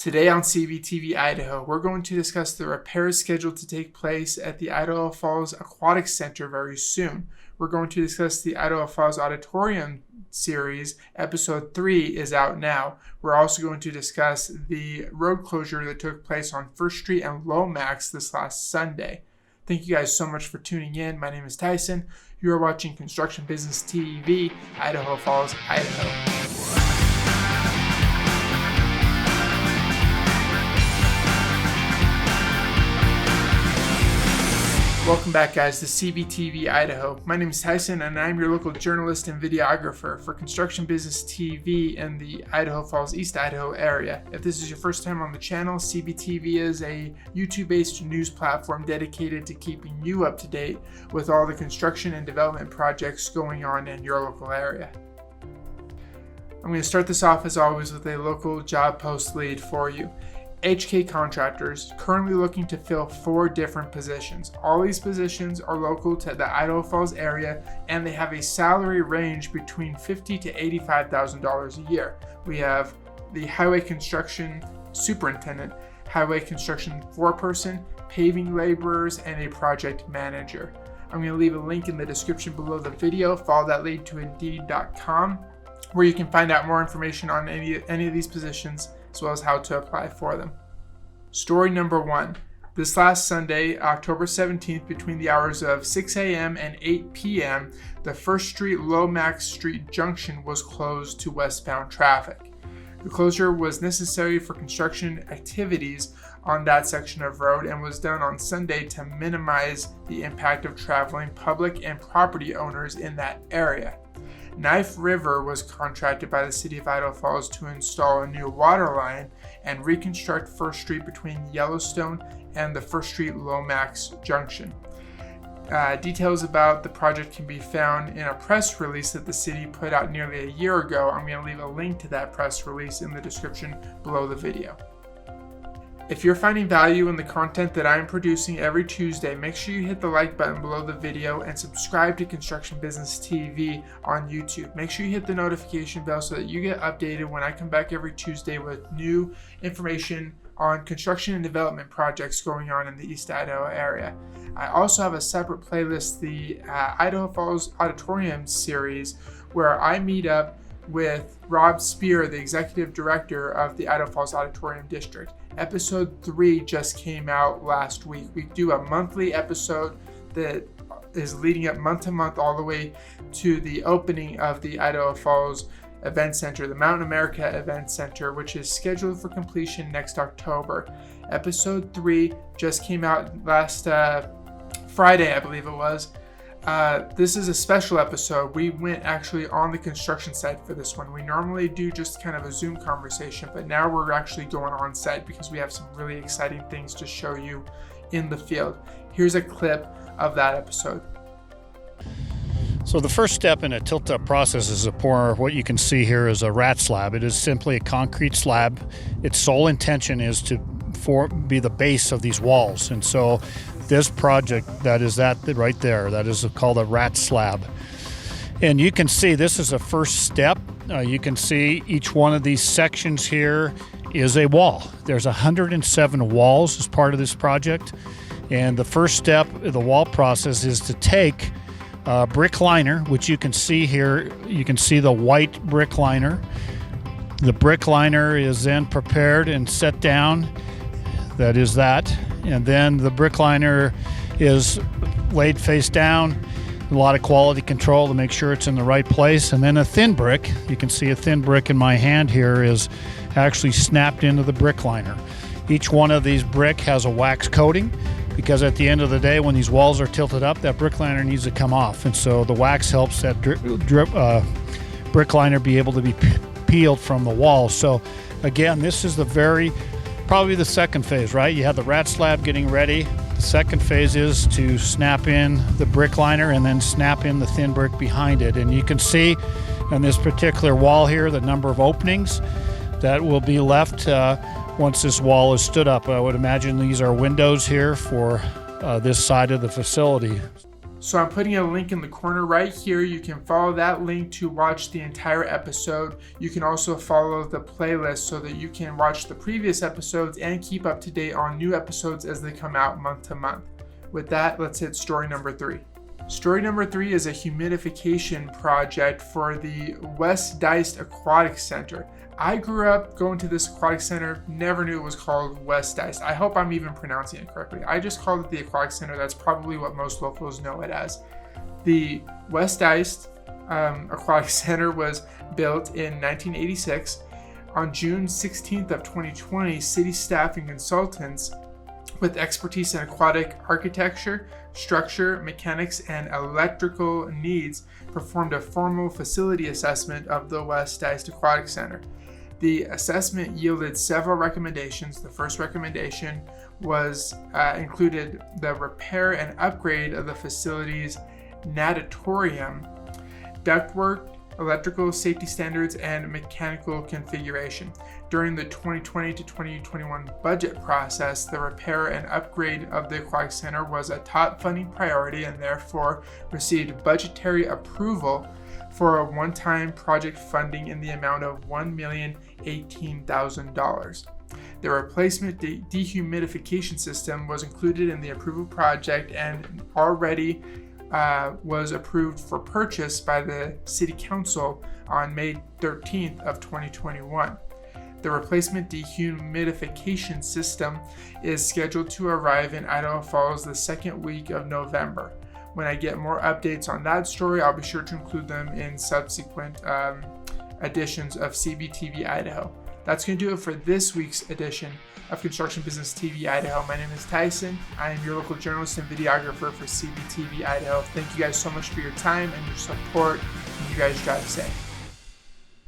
Today on CBTV Idaho, we're going to discuss the repairs scheduled to take place at the Idaho Falls Aquatic Center very soon. We're going to discuss the Idaho Falls Auditorium Series. Episode 3 is out now. We're also going to discuss the road closure that took place on 1st Street and Lomax this last Sunday. Thank you guys so much for tuning in. My name is Tyson. You are watching Construction Business TV, Idaho Falls, Idaho. Welcome back, guys, to CBTV Idaho. My name is Tyson, and I'm your local journalist and videographer for Construction Business TV in the Idaho Falls, East Idaho area. If this is your first time on the channel, CBTV is a YouTube-based news platform dedicated to keeping you up to date with all the construction and development projects going on in your local area. I'm going to start this off, as always, with a local job post lead for you. HK Contractors currently looking to fill 4 different positions. All these positions are local to the Idaho Falls area, and they have a salary range between $50,000 to $85,000 a year. We have the Highway Construction Superintendent, Highway Construction foreperson, paving laborers, and a project manager. I'm going to leave a link in the description below the video. Follow that lead to Indeed.com, where you can find out more information on any of these positions, as well as how to apply for them. Story number 1. This last Sunday, October 17th, between the hours of 6 a.m. and 8 p.m., the 1st Street Lomax Street junction was closed to westbound traffic. The closure was necessary for construction activities on that section of road and was done on Sunday to minimize the impact of traveling public and property owners in that area. Knife River was contracted by the City of Idaho Falls to install a new water line and reconstruct 1st Street between Yellowstone and the 1st Street Lomax junction. Details about the project can be found in a press release that the city put out nearly a year ago. I'm going to leave a link to that press release in the description below the video. If you're finding value in the content that I'm producing every Tuesday, make sure you hit the like button below the video and subscribe to Construction Business TV on YouTube. Make sure you hit the notification bell so that you get updated when I come back every Tuesday with new information on construction and development projects going on in the East Idaho area. I also have a separate playlist, the Idaho Falls Auditorium Series, where I meet up with Rob Spear, the executive director of the Idaho Falls Auditorium District. Episode 3 just came out last week. We do a monthly episode that is leading up month to month all the way to the opening of the Idaho Falls Event Center, the Mountain America Event Center, which is scheduled for completion next October. Episode 3 just came out last Friday, I believe it was. This is a special episode. We went actually on the construction site for this one. We normally do just kind of a Zoom conversation, but now we're actually going on site because we have some really exciting things to show you in the field. Here's a clip of that episode. So the first step in a tilt-up process is to pour what you can see here is a rat slab. It is simply a concrete slab. Its sole intention is to be the base of these walls. And so this project, that is that right there, that is called a rat slab. And you can see this is a first step. You can see each one of these sections here is a wall. There's 107 walls as part of this project. And the first step of the wall process is to take brick liner, which you can see here. You can see the white brick liner. The brick liner is then prepared and set down. That is that. And then the brick liner is laid face down. A lot of quality control to make sure it's in the right place. And then a thin brick, you can see a thin brick in my hand here, is actually snapped into the brick liner. Each one of these brick has a wax coating, because at the end of the day, when these walls are tilted up, that brick liner needs to come off. And so the wax helps that brick liner be able to be peeled from the wall. So again, this is probably the second phase, right? You have the rat slab getting ready. The second phase is to snap in the brick liner and then snap in the thin brick behind it. And you can see on this particular wall here the number of openings that will be left once this wall is stood up. I would imagine these are windows here for this side of the facility. So I'm putting a link in the corner right here. You can follow that link to watch the entire episode. You can also follow the playlist so that you can watch the previous episodes and keep up to date on new episodes as they come out month to month. With that, let's hit story number 3. Story number 3 is a humidification project for the West Diced Aquatic Center. I grew up going to this aquatic center, never knew it was called West Diced. I hope I'm even pronouncing it correctly. I just called it the Aquatic Center. That's probably what most locals know it as. The West Diced Aquatic Center was built in 1986. On June 16th of 2020, city staff and consultants with expertise in aquatic architecture, structure, mechanics, and electrical needs performed a formal facility assessment of the West Diced Aquatic Center. The assessment yielded several recommendations. The first recommendation was included the repair and upgrade of the facility's natatorium, ductwork, electrical safety standards, and mechanical configuration. During the 2020 to 2021 budget process, the repair and upgrade of the Aquatic Center was a top funding priority and therefore received budgetary approval for a one-time project funding in the amount of $1,018,000. The replacement dehumidification system was included in the approval project and already was approved for purchase by the City Council on May 13th of 2021. The replacement dehumidification system is scheduled to arrive in Idaho Falls the second week of November. When I get more updates on that story, I'll be sure to include them in subsequent editions of CBTV Idaho. That's going to do it for this week's edition of Construction Business TV Idaho. My name is Tyson. I am your local journalist and videographer for CBTV Idaho. Thank you guys so much for your time and your support, and you guys drive safe.